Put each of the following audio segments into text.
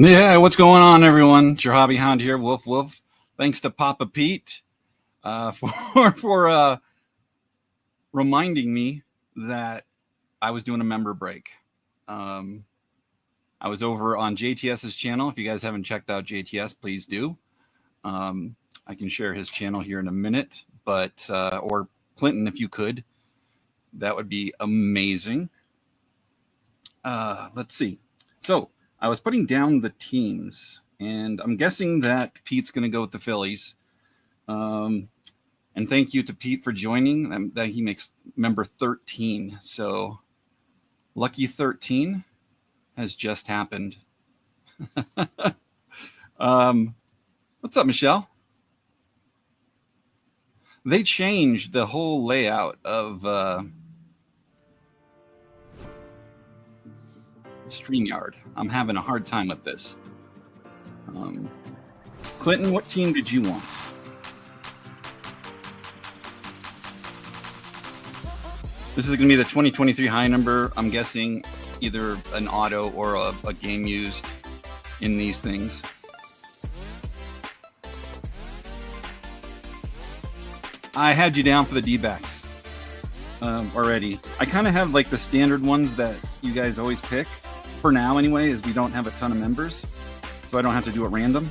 Yeah, what's going on, everyone? It's your hobby hound here, Woof Woof. Thanks to Papa Pete for reminding me that I was doing a member break. I was over on JTS's channel. If you guys haven't checked out JTS, please do. I can share his channel here in a minute, but or Clinton, if you could, that would be amazing. Let's see. So I was putting down the teams, and I'm guessing that Pete's going to go with the Phillies. And thank you to Pete for joining. That he makes member 13. So lucky 13 has just happened. What's up, Michelle? They changed the whole layout of StreamYard. I'm having a hard time with this. Clinton, what team did you want? This is going to be the 2023 high number. I'm guessing either an auto or a game used in these things. I had you down for the D-backs already. I kind of have like the standard ones that you guys always pick. For now, anyway, as we don't have a ton of members, so I don't have to do it random.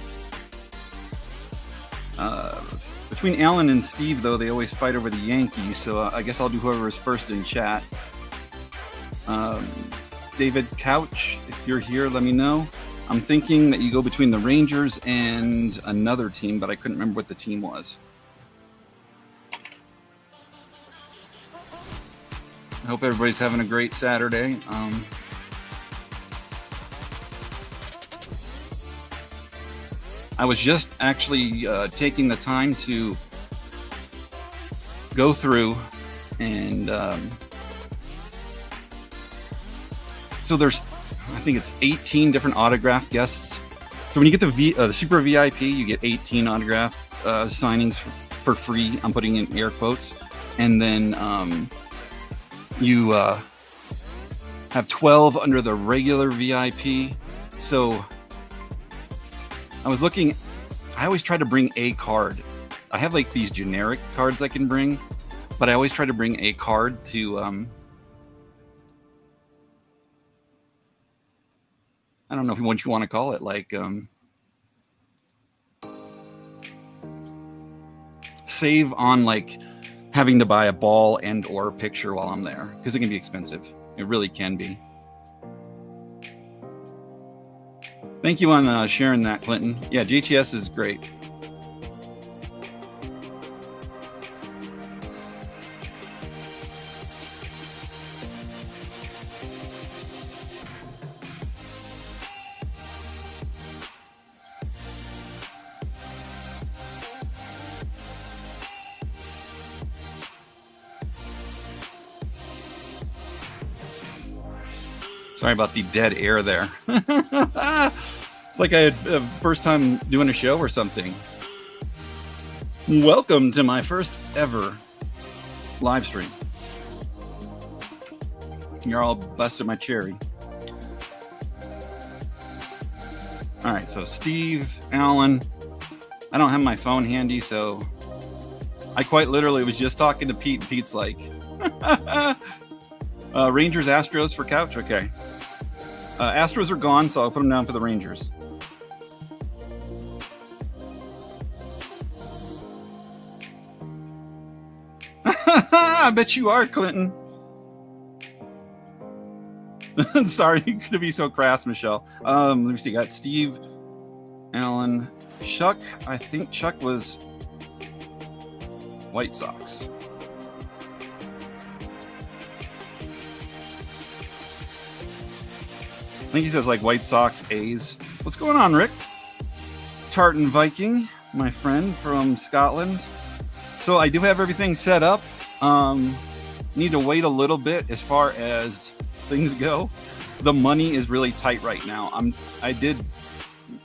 Between Alan and Steve, though, they always fight over the Yankees, so I guess I'll do whoever is first in chat. David Couch, if you're here, let me know. I'm thinking that you go between the Rangers and another team, but I couldn't remember what the team was. I hope everybody's having a great Saturday. I was just actually taking the time to go through and so there's, I think it's 18 different autograph guests. So when you get the Super VIP, you get 18 autograph signings for free. I'm putting in air quotes. And then you have 12 under the regular VIP. So I was looking, I always try to bring a card. I have like these generic cards I can bring, but I always try to bring a card to, I don't know what you want to call it, like save on like having to buy a ball and or picture while I'm there, because it can be expensive. It really can be. Thank you on sharing that, Clinton. Yeah, GTS is great. Sorry about the dead air there. It's like I had first time doing a show or something. Welcome to my first ever live stream. You're all busted my cherry. All right, so Steve, Alan. I don't have my phone handy, so I quite literally was just talking to Pete, and Pete's like, Rangers, Astros for Couch? Okay. Astros are gone, so I'll put them down for the Rangers. I bet you are, Clinton. Sorry, you could be so crass, Michelle. Let me see. Got Steve, Alan, Chuck. I think Chuck was White Sox. I think he says like White Sox, A's. What's going on, Rick? Tartan Viking, my friend from Scotland. So I do have everything set up. Need to wait a little bit as far as things go. The money is really tight right now. I did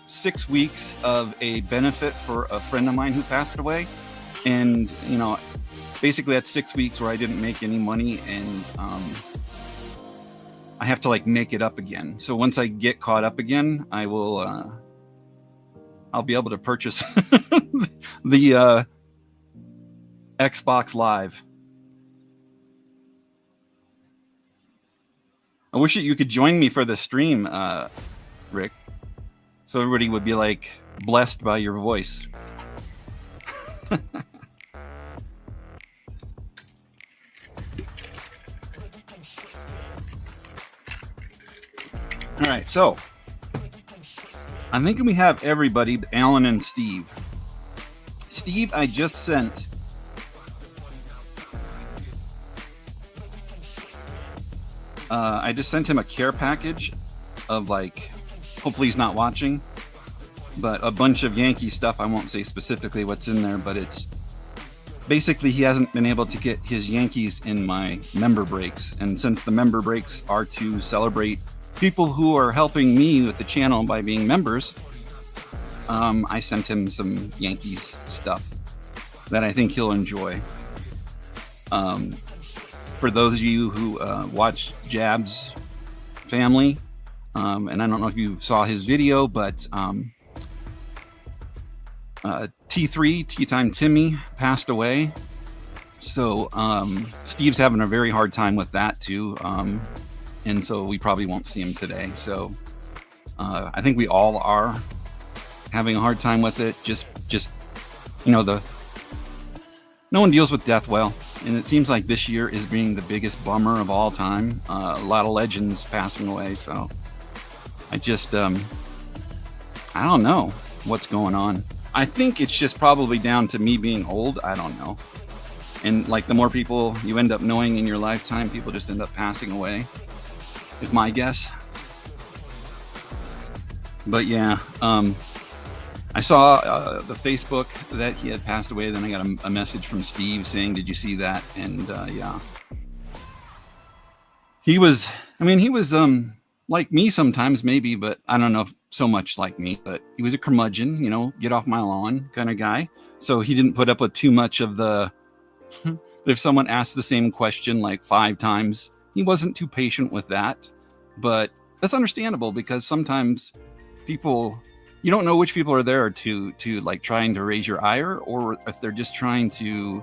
6 weeks of a benefit for a friend of mine who passed away, and you know, basically that's 6 weeks where I didn't make any money, and I have to like make it up again. So once I get caught up again, I will I'll be able to purchase the Xbox Live. I wish you could join me for the stream, Rick, so everybody would be like blessed by your voice. All right, so I'm thinking we have everybody but Alan and Steve. Steve, I just sent him a care package of like, hopefully he's not watching, but a bunch of Yankee stuff. I won't say specifically what's in there, but it's basically he hasn't been able to get his Yankees in my member breaks. And since the member breaks are to celebrate people who are helping me with the channel by being members, I sent him some Yankees stuff that I think he'll enjoy. For those of you who watch Jab's family, and I don't know if you saw his video, but T3, Tea Time Timmy, passed away. So Steve's having a very hard time with that too. And so we probably won't see him today. So I think we all are having a hard time with it. Just you know, no one deals with death well. And it seems like this year is being the biggest bummer of all time. A lot of legends passing away. So I just, I don't know what's going on. I think it's just probably down to me being old. I don't know. And like the more people you end up knowing in your lifetime, people just end up passing away, is my guess. But yeah, I saw the Facebook that he had passed away. Then I got a message from Steve saying, "Did you see that?" And yeah, he was. I mean, he was like me sometimes, maybe, but I don't know if so much like me. But he was a curmudgeon, you know, get off my lawn kind of guy. So he didn't put up with too much of the. If someone asked the same question like 5 times, he wasn't too patient with that. But that's understandable because sometimes people. You don't know which people are there to like trying to raise your ire, or if they're just trying to,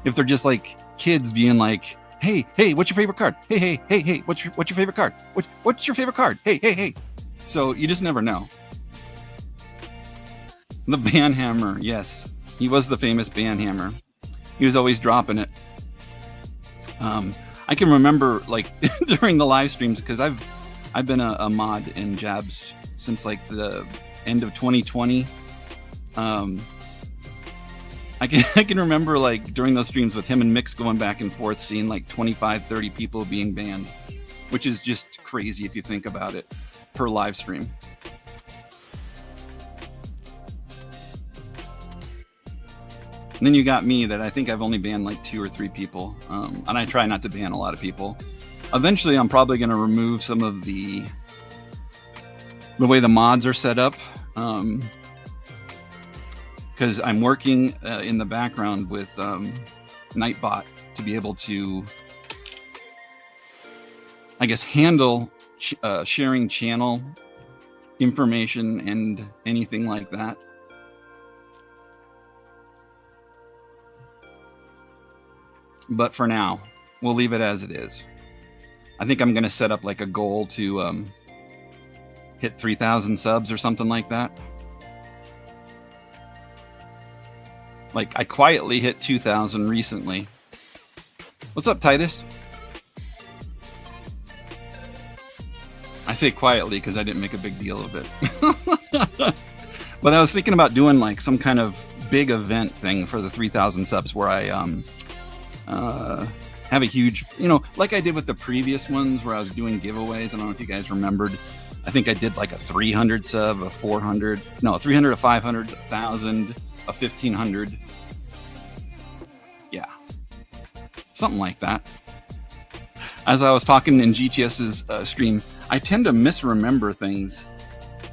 if they're just like kids being like, hey, what's your favorite card? Hey, what's your favorite card? What's your favorite card? Hey. So you just never know. The Banhammer, yes, he was the famous Banhammer. He was always dropping it. I can remember like during the live streams because I've been a mod in Jabs since like the end of 2020. I can remember like during those streams with him and Mix going back and forth, seeing like 25-30 people being banned, which is just crazy if you think about it, per live stream. And then you got me that I think I've only banned like 2 or 3 people, and I try not to ban a lot of people. Eventually I'm probably going to remove some of the way the mods are set up, because I'm working in the background with Nightbot to be able to, I guess, handle sharing channel information and anything like that. But for now, we'll leave it as it is. I think I'm going to set up like a goal to hit 3,000 subs or something like that. Like I quietly hit 2,000 recently. What's up, Titus? I say quietly because I didn't make a big deal of it. But I was thinking about doing like some kind of big event thing for the 3,000 subs where I have a huge, you know, like I did with the previous ones where I was doing giveaways. I don't know if you guys remembered. I think I did like a 300 sub, a 400, no, 300, a 500, 1,000, a 1,500. Yeah, something like that. As I was talking in GTS's stream, I tend to misremember things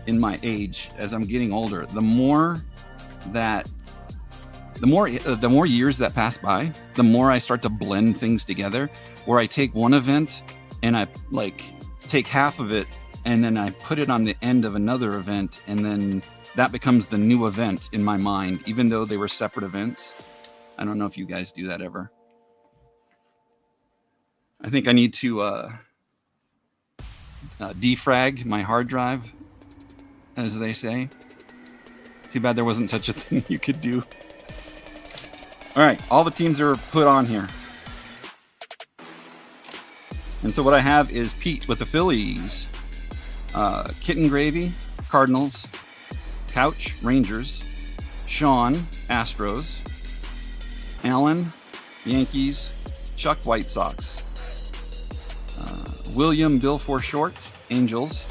in my age as I'm getting older. The more years that pass by, the more I start to blend things together, where I take one event and I like take half of it and then I put it on the end of another event, and then that becomes the new event in my mind, even though they were separate events. I don't know if you guys do that ever. I think I need to defrag my hard drive, as they say. Too bad there wasn't such a thing you could do. All right, all the teams are put on here. And so what I have is Pete with the Phillies, Kitten Gravy, Cardinals, Couch, Rangers, Sean, Astros, Alan, Yankees, Chuck, White Sox, William, Bill Forshort, Angels,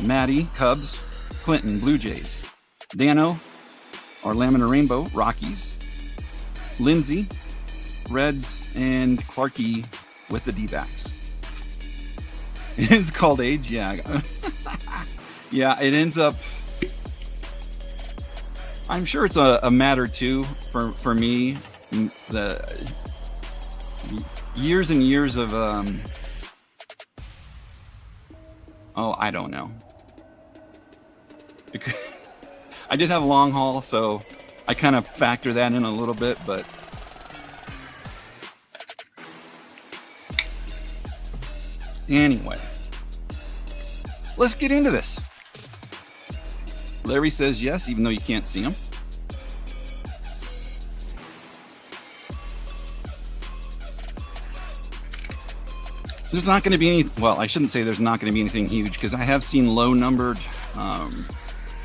Maddie, Cubs, Clinton, Blue Jays, Dano, or Lamina Rainbow, Rockies, Lindsay, Reds, and Clarky with the D-backs. It's called age, yeah. Yeah, it ends up, I'm sure it's a matter too for me. The years and years of I don't know. I did have a long haul, so I kind of factor that in a little bit, but anyway, let's get into this. Larry says yes, even though you can't see him. There's not going to be any, well, I shouldn't say there's not going to be anything huge, because I have seen low-numbered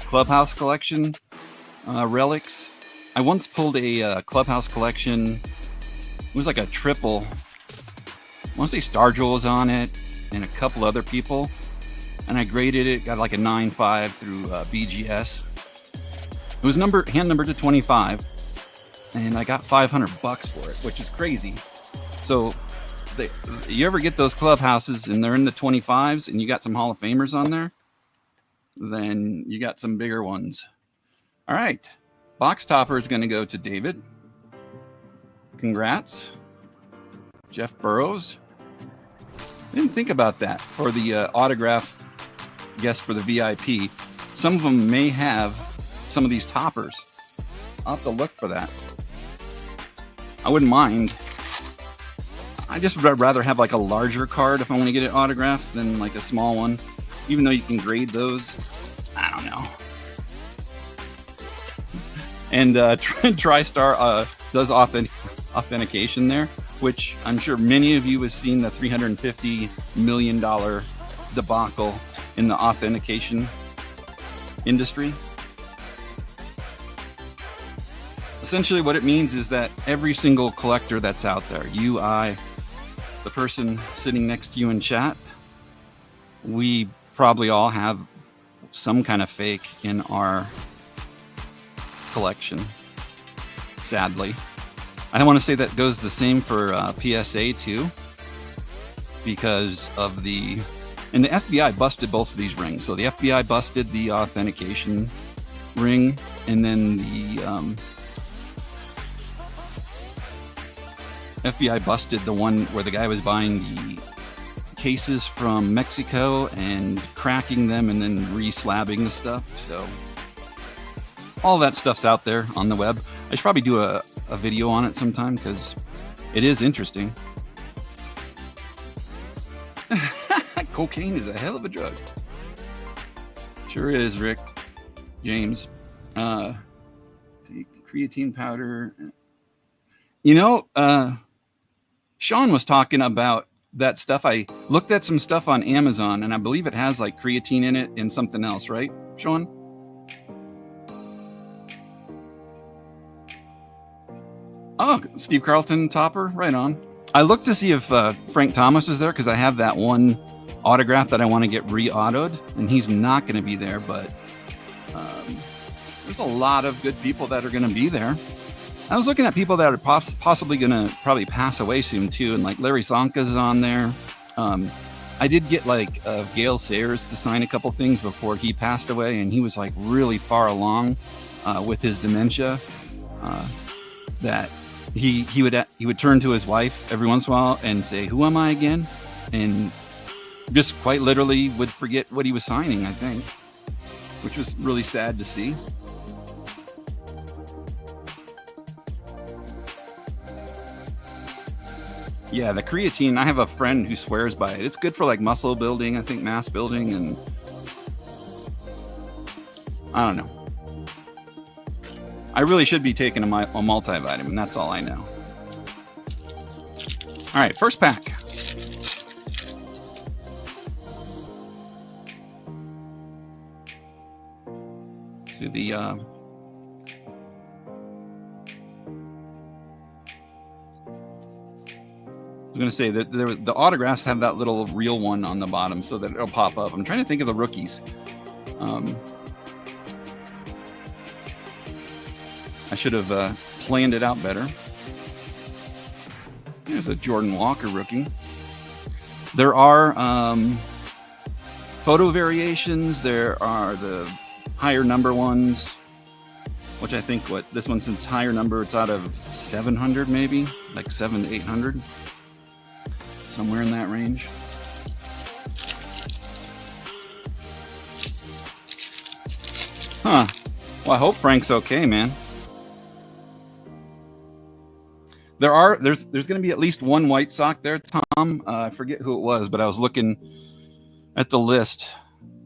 Clubhouse collection relics. I once pulled a Clubhouse collection. It was like a triple. I want to say Starjewel was on it, and a couple other people. And I graded it, got like a 9.5 through BGS. It was hand numbered to 25, and I got $500 for it, which is crazy. So you ever get those clubhouses and they're in the 25s and you got some Hall of Famers on there, then you got some bigger ones. All right. Box topper is going to go to David. Congrats. Jeff Burrows. I didn't think about that for the autograph guest for the VIP. Some of them may have some of these toppers. I'll have to look for that. I wouldn't mind. I just would rather have like a larger card if I want to get it autographed than like a small one, even though you can grade those. I don't know. And TriStar does authentication there, which I'm sure many of you have seen the $350 million debacle in the authentication industry. Essentially what it means is that every single collector that's out there, you, I, the person sitting next to you in chat, we probably all have some kind of fake in our collection, sadly. I want to say that goes the same for PSA too, because of and the FBI busted both of these rings. So the FBI busted the authentication ring, and then the FBI busted the one where the guy was buying the cases from Mexico and cracking them and then re-slabbing the stuff. So all that stuff's out there on the web. I should probably do a video on it sometime because it is interesting. Cocaine is a hell of a drug. Sure is, Rick. James. Creatine powder. You know, Sean was talking about that stuff. I looked at some stuff on Amazon, and I believe it has like creatine in it and something else, right, Sean? Oh, Steve Carlton topper, right on. I looked to see if Frank Thomas is there because I have that one autograph that I want to get re-autoed, and he's not going to be there, but there's a lot of good people that are going to be there. I was looking at people that are possibly going to probably pass away soon too, and like Larry Sonka's on there. I did get like Gale Sayers to sign a couple things before he passed away, and he was like really far along with his dementia. That he would turn to his wife every once in a while and say, "Who am I again?" And just quite literally would forget what he was signing, I think, which was really sad to see. Yeah, the creatine, I have a friend who swears by it. It's good for like muscle building, I think mass building, and I don't know. I really should be taking a multivitamin. That's all I know. All right, first pack. Let's do the I was going to say that the autographs have that little real one on the bottom so that it'll pop up. I'm trying to think of the rookies. I should have planned it out better. There's a Jordan Walker rookie. There are photo variations. There are the higher number ones, which I think this one, since higher number, it's out of 700 maybe, like 700 to 800. Somewhere in that range. Huh. Well, I hope Frank's okay, man. There's going to be at least one White Sox there, Tom. I forget who it was, but I was looking at the list,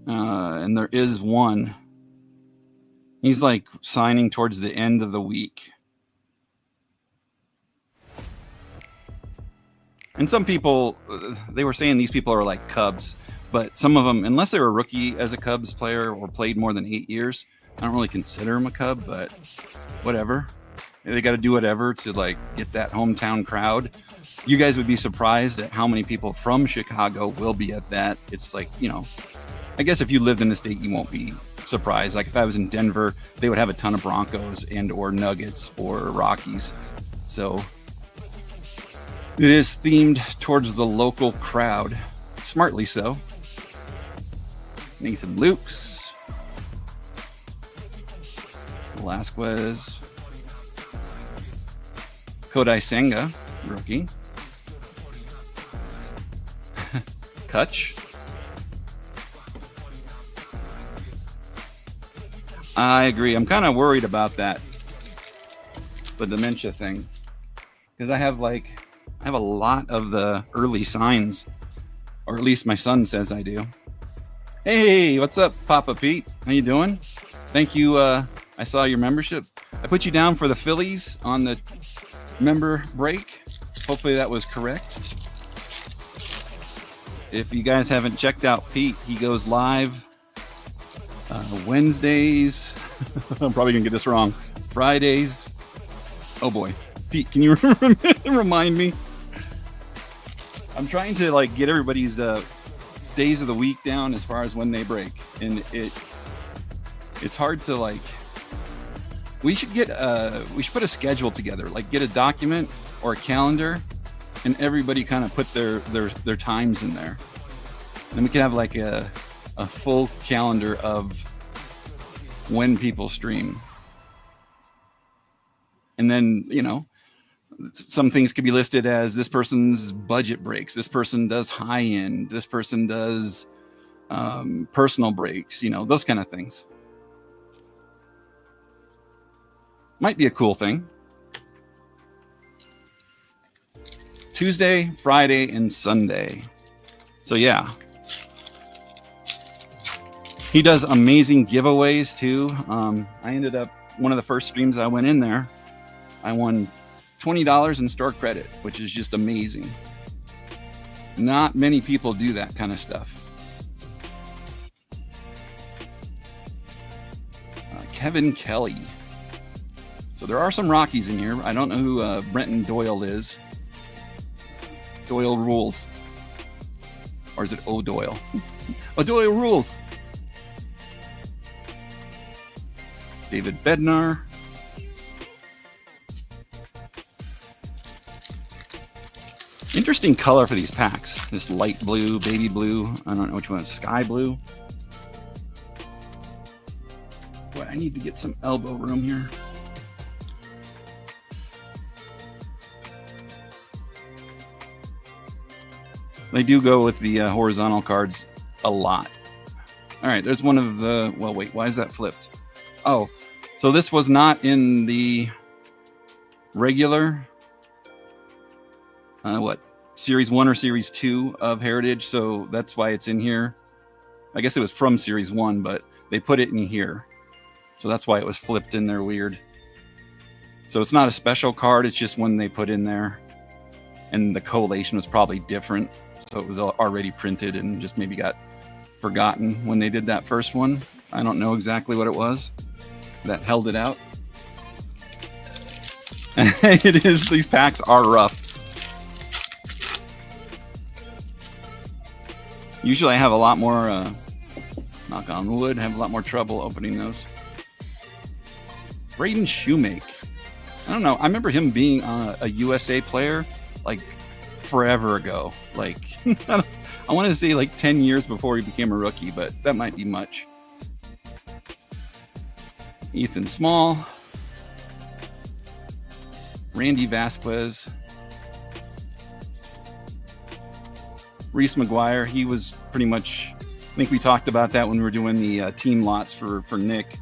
and there is one. He's like signing towards the end of the week. And some people, they were saying these people are like Cubs, but some of them, unless they were a rookie as a Cubs player or played more than 8 years, I don't really consider them a Cub, but whatever. They got to do whatever to like get that hometown crowd. You guys would be surprised at how many people from Chicago will be at that. It's like, you know, I guess if you lived in the state, you won't be surprised. Like if I was in Denver, they would have a ton of Broncos and or Nuggets or Rockies. So it is themed towards the local crowd, smartly so. Nathan Lukes, Velasquez, Kodai Senga, rookie, Kutch. I agree. I'm kind of worried about that, the dementia thing, because I have a lot of the early signs, or at least my son says I do. Hey, what's up, Papa Pete? How you doing? Thank you. I saw your membership. I put you down for the Phillies on the member break. Hopefully that was correct. If you guys haven't checked out Pete, he goes live Wednesdays. I'm probably gonna get this wrong. Fridays. Oh boy, Pete, can you remind me? I'm trying to like get everybody's days of the week down as far as when they break, and it's hard to like. We should put a schedule together, like get a document or a calendar, and everybody kind of put their times in there. Then we can have like a full calendar of when people stream. And then, you know, some things could be listed as this person's budget breaks, this person does high end, this person does personal breaks, you know, those kind of things. Might be a cool thing. Tuesday, Friday, and Sunday. So yeah. He does amazing giveaways too. I ended up, one of the first streams I went in there, I won $20 in store credit, which is just amazing. Not many people do that kind of stuff. Kevin Kelly. So there are some Rockies in here. I don't know who Brenton Doyle is. Doyle rules. Or is it O'Doyle? O'Doyle rules. David Bednar. Interesting color for these packs. This light blue, baby blue. I don't know which one. Sky blue. Boy, I need to get some elbow room here. They do go with the horizontal cards a lot. All right, there's one of the... Well, wait, why is that flipped? Oh, so this was not in the regular... what? Series 1 or Series 2 of Heritage, so that's why it's in here. I guess it was from Series 1, but they put it in here. So that's why it was flipped in there weird. So it's not a special card, it's just one they put in there. And the collation was probably different. So it was already printed and just maybe got forgotten when they did that first one. I don't know exactly what it was that held it out. It is, these packs are rough. Usually I have a lot more, knock on wood, have a lot more trouble opening those. Braden Shoemake. I don't know. I remember him being a USA player like forever ago. Like, I want to say like 10 years before he became a rookie, but that might be much. Ethan Small. Randy Vasquez. Reese McGuire, he was pretty much, I think we talked about that when we were doing the team lots for Nick.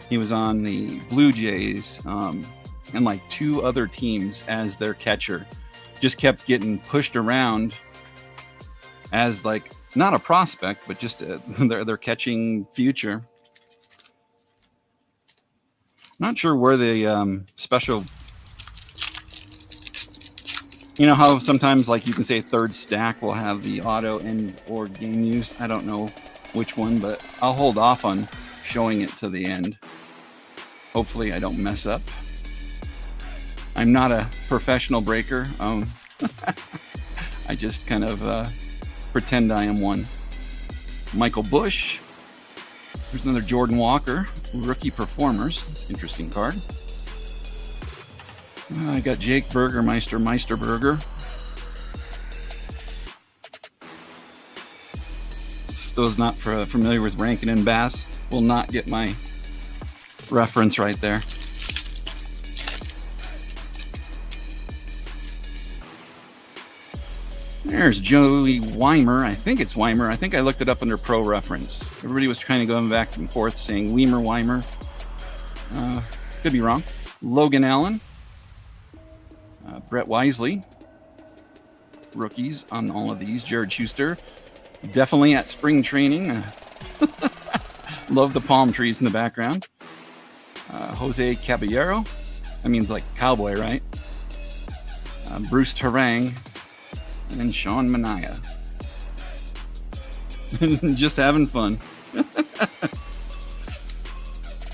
He was on the Blue Jays and like 2 other teams as their catcher. Just kept getting pushed around as like, not a prospect, but just their catching future. Not sure where the special... You know how sometimes, like, you can say third stack will have the auto and or game use? I don't know which one, but I'll hold off on showing it to the end. Hopefully I don't mess up. I'm not a professional breaker. I just kind of pretend I am one. Michael Bush. Here's another Jordan Walker. Rookie Performers. Interesting card. I got Jake Burgermeister, Meisterburger. Those not familiar with Rankin and Bass will not get my reference right there. There's Joey Weimer. I think it's Weimer. I think I looked it up under Pro Reference. Everybody was kind of going back and forth saying Weimer, Weimer. Could be wrong. Logan Allen. Brett Wisely, rookies on all of these. Jared Schuster, definitely at spring training. Love the palm trees in the background. Jose Caballero, that means like cowboy, right? Bruce Terang, and Sean Manaea. Just having fun.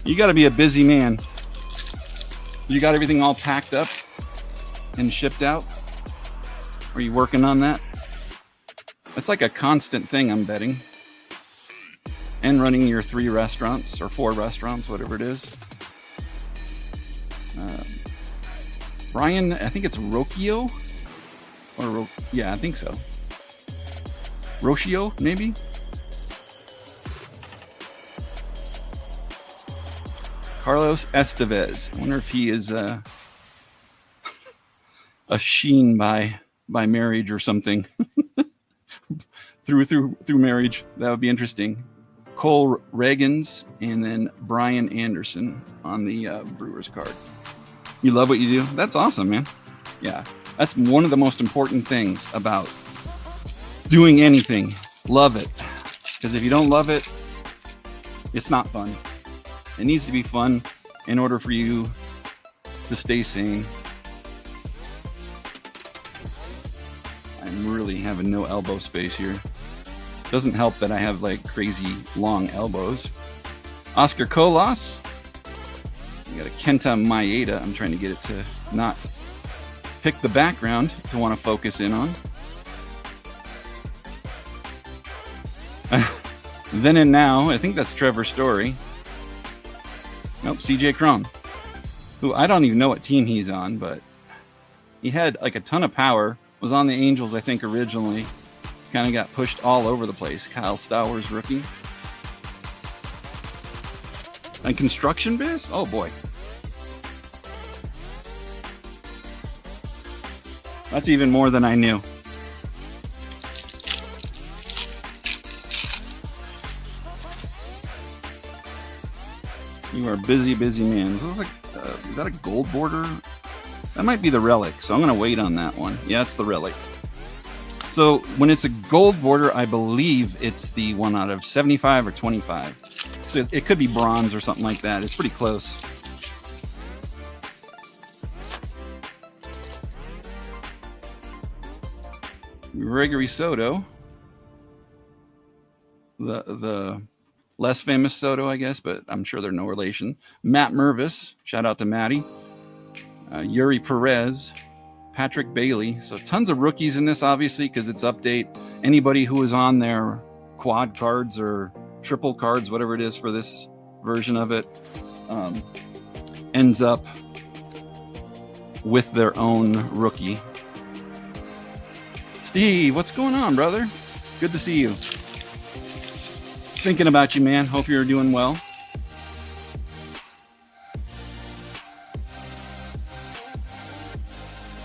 You got to be a busy man. You got everything all packed up and shipped out? Are you working on that? It's like a constant thing, I'm betting. And running your 3 restaurants or 4 restaurants, whatever it is. Brian, I think it's Yugioh? Or yeah, I think so. Yugioh, maybe? Carlos Estevez. I wonder if he is a sheen by marriage or something. through marriage. That would be interesting. Cole Reagans and then Brian Anderson on the Brewers card. You love what you do? That's awesome, man. Yeah, that's one of the most important things about doing anything. Love it. Because if you don't love it, it's not fun. It needs to be fun in order for you to stay sane. I'm really having no elbow space here. Doesn't help that I have like crazy long elbows. Oscar Colas. We got a Kenta Maeda. I'm trying to get it to not pick the background to want to focus in on. Then and Now. I think that's Trevor Story. Nope, CJ Cron. Who I don't even know what team he's on, but he had like a ton of power. Was on the Angels, I think, originally. Kind of got pushed all over the place. Kyle Stowers, rookie. And Construction Biz? Oh, boy. That's even more than I knew. You are a busy, busy man. This is like, is that a gold border? That might be the relic, so I'm going to wait on that one. Yeah, it's the relic. So when it's a gold border, I believe it's the one out of 75 or 25. So it could be bronze or something like that. It's pretty close. Gregory Soto. The less famous Soto, I guess, but I'm sure they're no relation. Matt Mervis. Shout out to Matty. Yuri Perez. Patrick Bailey. So tons of rookies in this, obviously, because it's update. Anybody who is on their quad cards or triple cards, whatever it is for this version of it, ends up with their own rookie. Steve, what's going on, brother? Good to see you. Thinking about you, man. Hope you're doing well.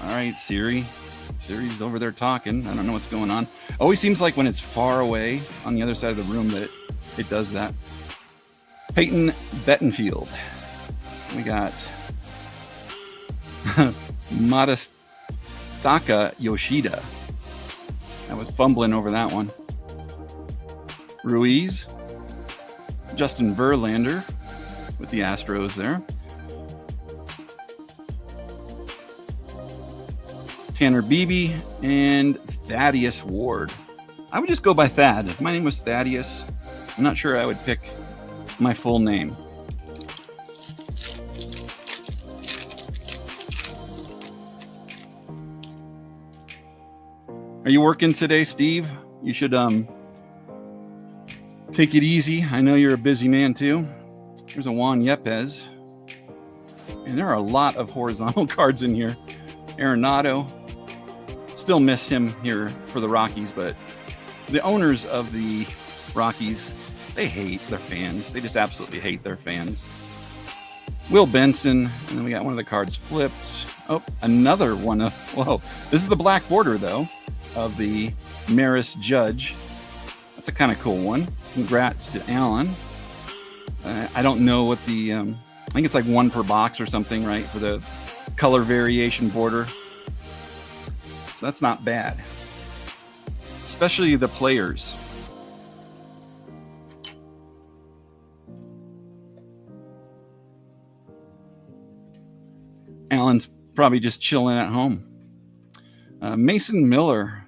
All right, Siri. Siri's over there talking. I don't know what's going on. Always seems like when it's far away on the other side of the room that it does that. Peyton Bettenfield. We got Matastaka Yoshida. I was fumbling over that one. Ruiz. Justin Verlander with the Astros there. Tanner Beebe and Thaddeus Ward. I would just go by Thad. If my name was Thaddeus, I'm not sure I would pick my full name. Are you working today, Steve? You should take it easy. I know you're a busy man too. There's a Juan Yepes. And there are a lot of horizontal cards in here. Arenado. Still miss him here for the Rockies, but the owners of the Rockies, they hate their fans. They just absolutely hate their fans. Will Benson, and then we got one of the cards flipped. Oh, another one of, whoa. This is the black border, though, of the Maris Judge. That's a kind of cool one. Congrats to Alan. I don't know what the, I think it's like one per box or something, right, for the color variation border. So that's not bad. Especially the players. Alan's probably just chilling at home. Mason Miller.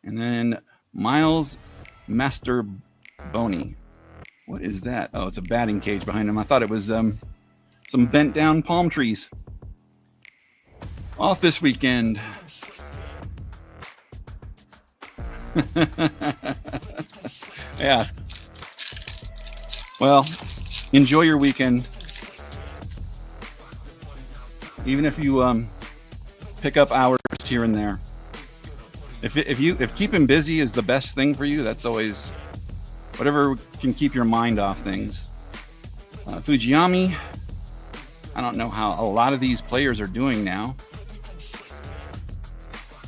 And then Miles Masterboni. What is that? Oh, it's a batting cage behind him. I thought it was some bent down palm trees. Off this weekend. Yeah. Well, enjoy your weekend. Even if you pick up hours here and there. If keeping busy is the best thing for you, that's always whatever can keep your mind off things. Fujiyami. I don't know how a lot of these players are doing now.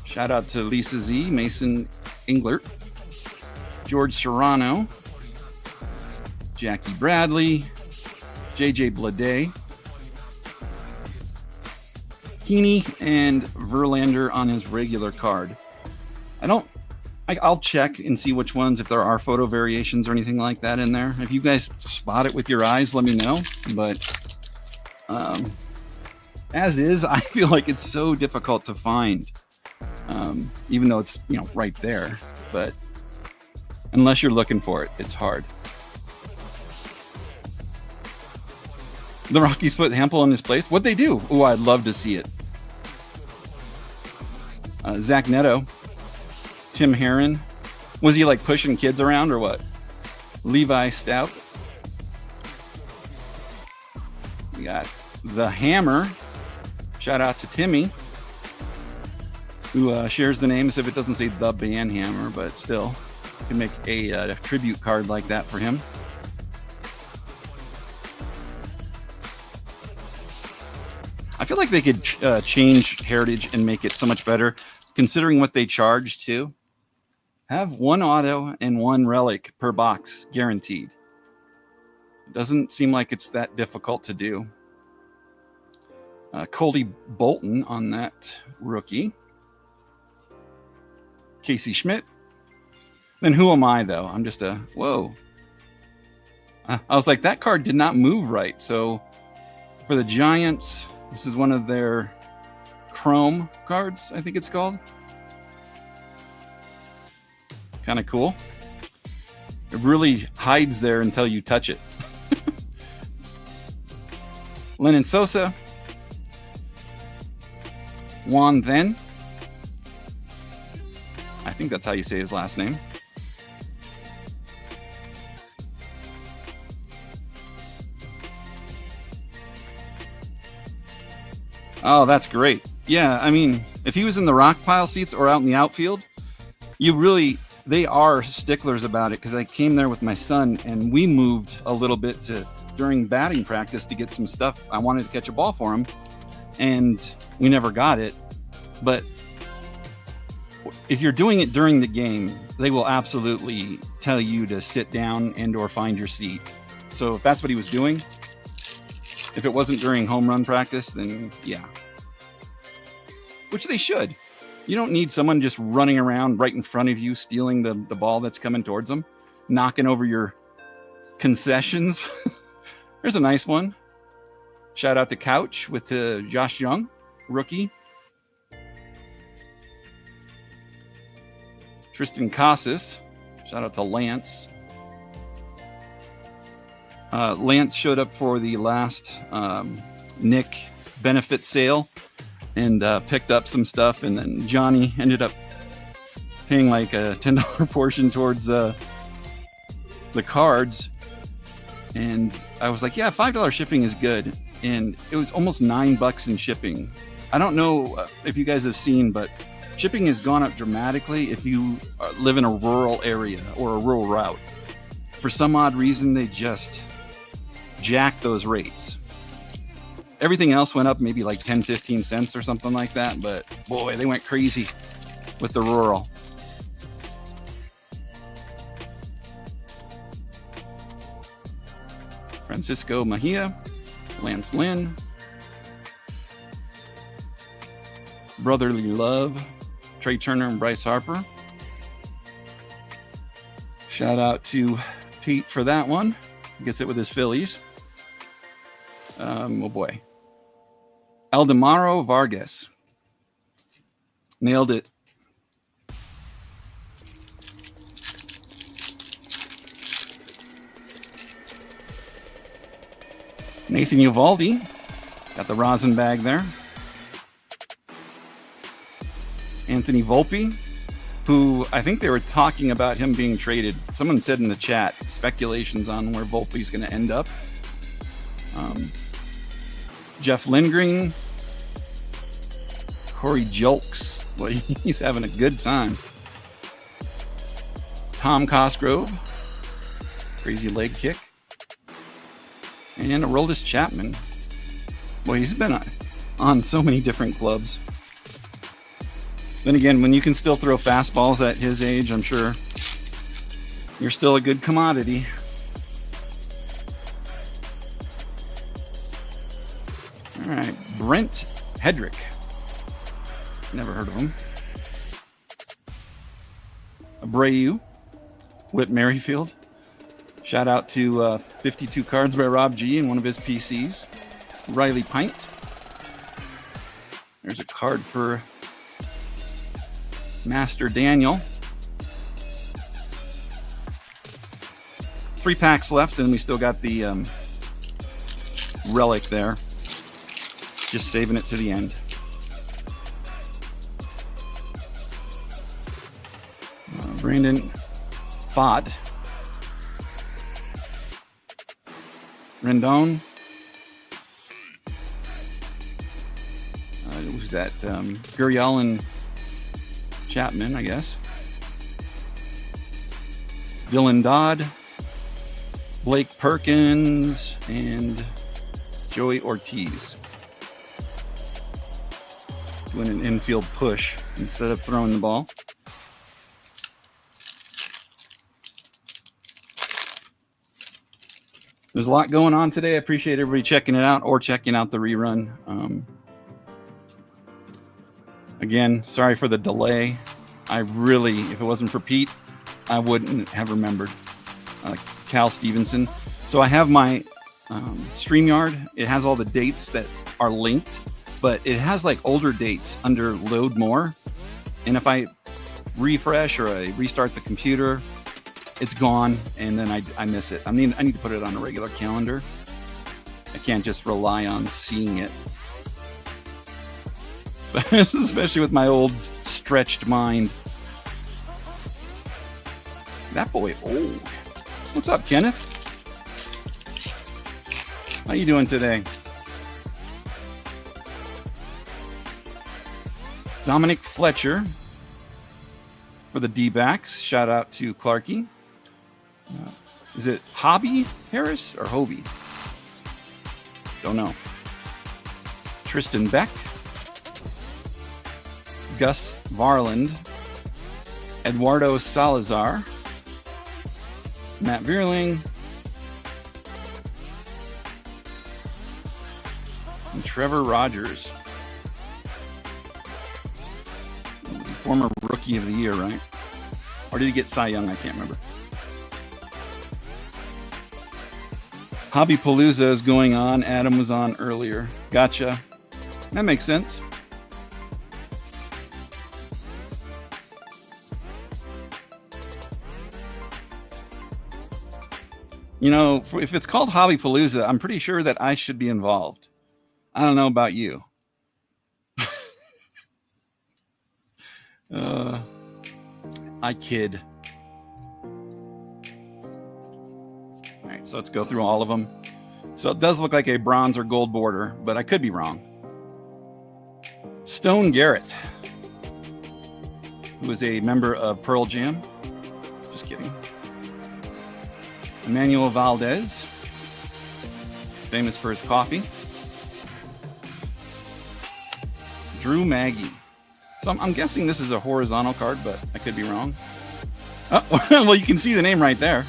Shout out to Lisa Z, Mason Englert, George Serrano, Jackie Bradley, JJ Bleday, Heaney, and Verlander on his regular card. I'll check and see which ones, if there are photo variations or anything like that in there. If you guys spot it with your eyes, let me know. But as is, I feel like it's so difficult to find, even though it's right there. But unless you're looking for it, it's hard. The Rockies put Hempel in his place. What'd they do? Oh, I'd love to see it. Zach Neto. Tim Herron. Was he like pushing kids around or what? Levi Stout. We got the Hammer. Shout out to Timmy, who shares the name as if it doesn't say the band Hammer, but still, you can make a tribute card like that for him. I feel like they could change Heritage and make it so much better, considering what they charge too. Have one auto and one relic per box guaranteed. It doesn't seem like it's that difficult to do. Coldy Bolton on that rookie. Casey Schmidt. Then who am I, though? I'm just a... Whoa. I was like, that card did not move right. So for the Giants, this is one of their Chrome cards, I think it's called. Kind of cool. It really hides there until you touch it. Lennon Sosa. Juan Then. I think that's how you say his last name. Oh, that's great. Yeah, I mean, if he was in the rock pile seats or out in the outfield, they are sticklers about it, because I came there with my son and we moved a little bit during batting practice to get some stuff. I wanted to catch a ball for him and we never got it. But if you're doing it during the game, they will absolutely tell you to sit down and or find your seat. So if that's what he was doing, if it wasn't during home run practice, then yeah. Which they should. You don't need someone just running around right in front of you, stealing the ball that's coming towards them, knocking over your concessions. There's a nice one. Shout out to Couch with Josh Young, rookie. Tristan Casas. Shout out to Lance. Lance showed up for the last Nick benefit sale and picked up some stuff, and then Johnny ended up paying like a $10 portion towards the cards. And I was like, yeah, $5 shipping is good. And it was almost $9 in shipping. I don't know if you guys have seen, but shipping has gone up dramatically if you live in a rural area or a rural route. For some odd reason, they just jacked those rates. Everything else went up maybe like 10-15 cents or something like that, but boy, they went crazy with the rural. Francisco Mejia, Lance Lynn, Brotherly Love, Trey Turner and Bryce Harper. Shout out to Pete for that one. Gets it with his Phillies. Oh boy. Aldemaro Vargas. Nailed it. Nathan Uvalde. Got the rosin bag there. Anthony Volpe, who I think they were talking about him being traded. Someone said in the chat, speculations on where Volpe's going to end up. Jeff Lindgren. Corey Julks. Well, he's having a good time. Tom Cosgrove. Crazy leg kick. And Aroldis Chapman. Boy, he's been on so many different clubs. Then again, when you can still throw fastballs at his age, I'm sure you're still a good commodity. All right, Brent Hedrick. Never heard of him. Abreu, Whit Merrifield. Shout out to 52 Cards by Rob G and one of his PCs. Riley Pint. There's a card for Master Daniel. 3 packs left, and we still got the relic there. Just saving it to the end. Brandon Fod. Rendon. Who's that? Gurriel and Chapman, I guess. Dylan Dodd. Blake Perkins. And Joey Ortiz. Doing an infield push instead of throwing the ball. There's a lot going on today. I appreciate everybody checking it out or checking out the rerun. Again, sorry for the delay. I really, if it wasn't for Pete, I wouldn't have remembered. Cal Stevenson. So I have my StreamYard. It has all the dates that are linked, but it has like older dates under load more. And if I refresh or I restart the computer, it's gone, and then I miss it. I need to put it on a regular calendar. I can't just rely on seeing it. Especially with my old stretched mind. That boy old. What's up, Kenneth? How you doing today? Dominic Fletcher for the D-backs. Shout out to Clarky. Is it Hobby Harris or Hobie? Don't know. Tristan Beck. Gus Varland. Eduardo Salazar. Matt Vierling. And Trevor Rogers. Former Rookie of the Year, right? Or did he get Cy Young? I can't remember. Hobby Palooza is going on. Adam was on earlier. Gotcha. That makes sense. You know, if it's called Hobby Palooza, I'm pretty sure that I should be involved. I don't know about you. I kid. All right, so let's go through all of them. So it does look like a bronze or gold border, but I could be wrong. Stone Garrett, who is a member of Pearl Jam. Just kidding. Emmanuel Valdez, famous for his coffee. Drew Maggie. So I'm guessing this is a horizontal card, but I could be wrong. Oh, well, you can see the name right there.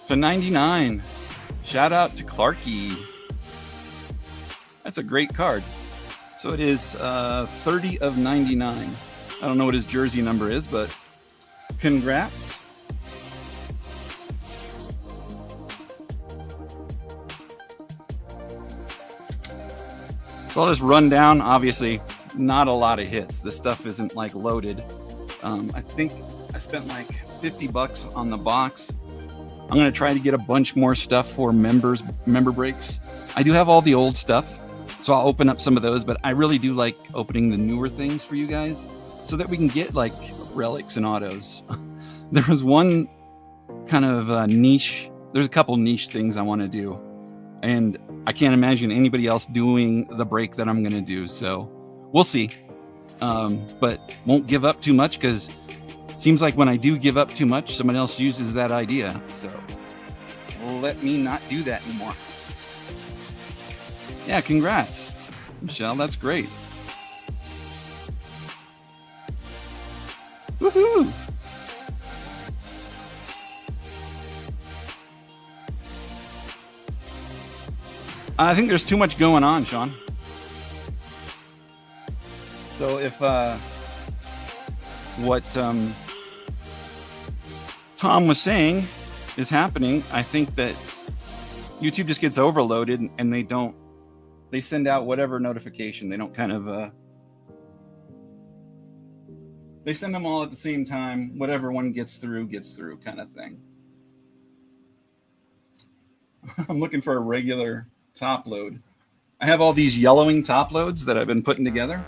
So 99. Shout out to Clarky. That's a great card. So it is 30 of 99. I don't know what his jersey number is, but congrats. So I'll just run down. Obviously, not a lot of hits. This stuff isn't like loaded. I think I spent like $50 on the box. I'm going to try to get a bunch more stuff for member breaks. I do have all the old stuff, so I'll open up some of those, but I really do like opening the newer things for you guys so that we can get like relics and autos. There was one kind of niche. There's a couple niche things I want to do, and I can't imagine anybody else doing the break that I'm going to do. So we'll see. But won't give up too much, because it seems like when I do give up too much, someone else uses that idea. So let me not do that anymore. Yeah, congrats, Michelle. That's great. Woohoo! I think there's too much going on, Sean. So if what Tom was saying is happening, I think that YouTube just gets overloaded and they send out whatever notification. They don't kind of they send them all at the same time. Whatever one gets through kind of thing. I'm looking for a regular top load. I have all these yellowing top loads that I've been putting together.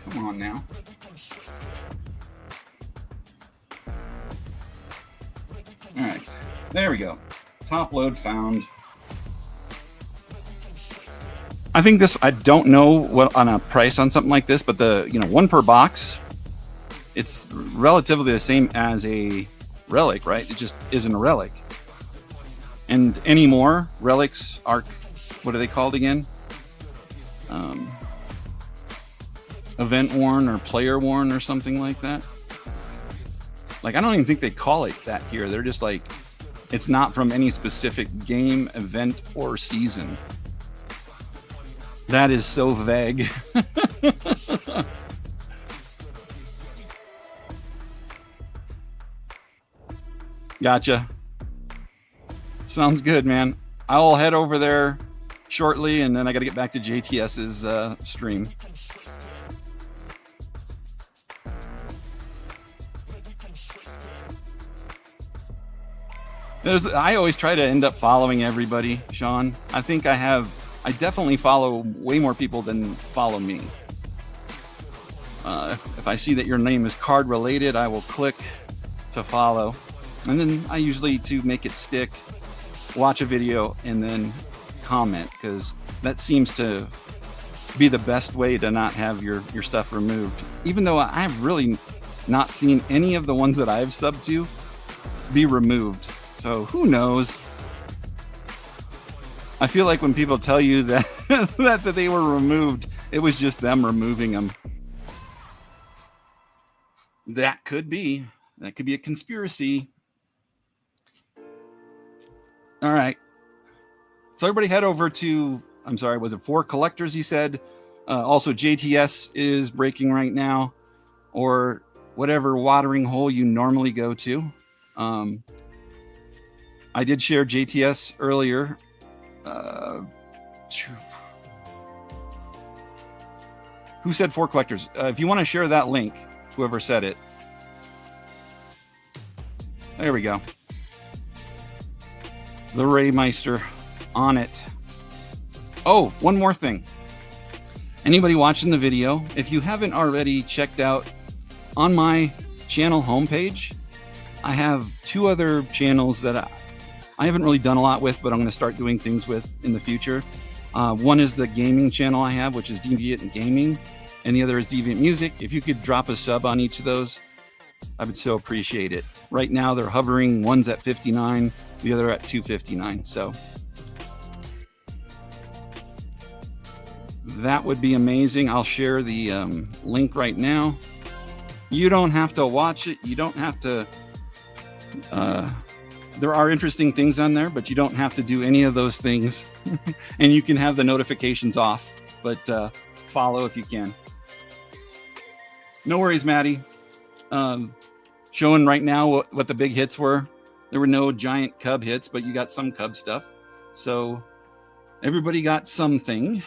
Come on now. All right, there we go. Top load found. I think this, I don't know what on a price on something like this, but the, one per box, it's relatively the same as a relic, right? It just isn't a relic. And anymore, relics are, what are they called again? event worn or player worn or something like that. Like, I don't even think they call it that here. They're just like, it's not from any specific game, event, or season. That is so vague. Gotcha. Sounds good, man. I'll head over there shortly, and then I got to get back to JTS's stream. I always try to end up following everybody, Sean. I think I definitely follow way more people than follow me. If I see that your name is card related, I will click to follow. And then I usually, to make it stick, watch a video and then comment, because that seems to be the best way to not have your stuff removed. Even though I've really not seen any of the ones that I've subbed to be removed. So who knows? I feel like when people tell you that that they were removed, it was just them removing them. That could be a conspiracy. All right. So everybody head over to, I'm sorry, was it 4 Collectors, he said? Also, JTS is breaking right now, or whatever watering hole you normally go to. I did share JTS earlier. Who said 4 Collectors? If you want to share that link, whoever said it. There we go. The Raymeister on it. Oh, one more thing. Anybody watching the video, if you haven't already checked out on my channel homepage, I have 2 other channels that I haven't really done a lot with, but I'm going to start doing things with in the future. One is the gaming channel I have, which is Deviant and Gaming, and the other is Deviant Music. If you could drop a sub on each of those, I would so appreciate it. Right now they're hovering, one's at 59, the other at 259. So that would be amazing. I'll share the link right now. You don't have to watch it. You don't have to. There are interesting things on there, but you don't have to do any of those things. And you can have the notifications off, but follow if you can. No worries, Maddie. Showing right now what the big hits were. There were no giant Cub hits, but you got some Cub stuff. So everybody got something.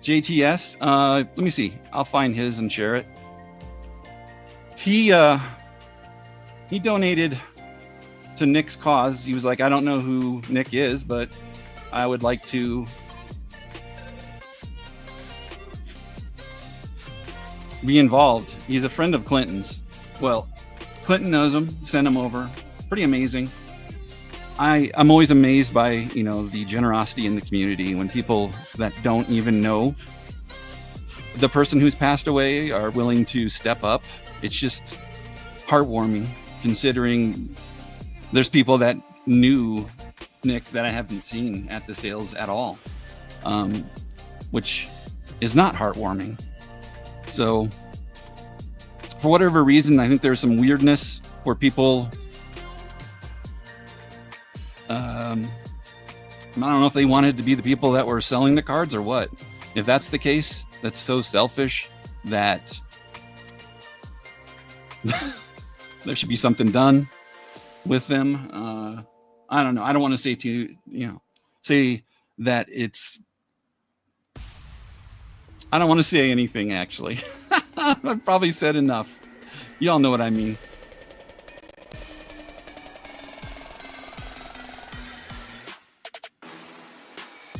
JTS, let me see. I'll find his and share it. He donated to Nick's cause. He was like, I don't know who Nick is, but I would like to be involved. He's a friend of Clinton's. Well, Clinton knows him, sent him over. Pretty amazing. I'm always amazed by, the generosity in the community when people that don't even know the person who's passed away are willing to step up. It's just heartwarming, considering there's people that knew Nick that I haven't seen at the sales at all, which is not heartwarming. So for whatever reason, I think there's some weirdness where people, I don't know if they wanted to be the people that were selling the cards or what. If that's the case, that's so selfish that there should be something done with them. I don't know. I don't want to say say that it's, I don't want to say anything, actually. I've probably said enough. Y'all know what I mean.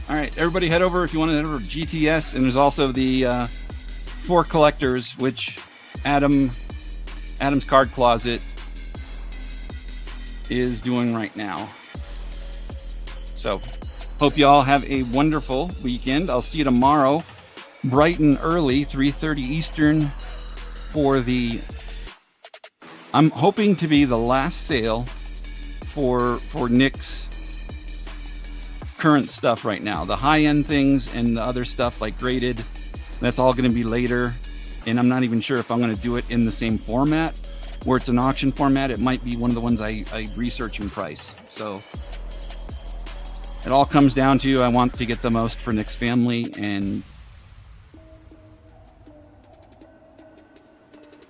All right, everybody head over if you want to head over to GTS, and there's also the 4 Collectors, which Adam's Card Closet is doing right now. So hope you all have a wonderful weekend. I'll see you tomorrow, bright and early, 3:30 Eastern, for the, I'm hoping to be the last sale for Nick's current stuff right now. The high-end things and the other stuff like graded, that's all going to be later. And I'm not even sure if I'm going to do it in the same format where it's an auction format. It might be one of the ones I research and price. So it all comes down to, I want to get the most for Nick's family, and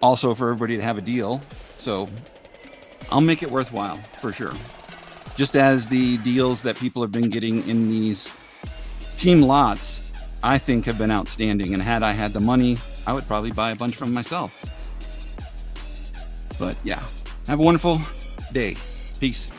also for everybody to have a deal. So I'll make it worthwhile for sure. Just as the deals that people have been getting in these team lots, I think have been outstanding. And had I had the money, I would probably buy a bunch from myself. But yeah, have a wonderful day. Peace.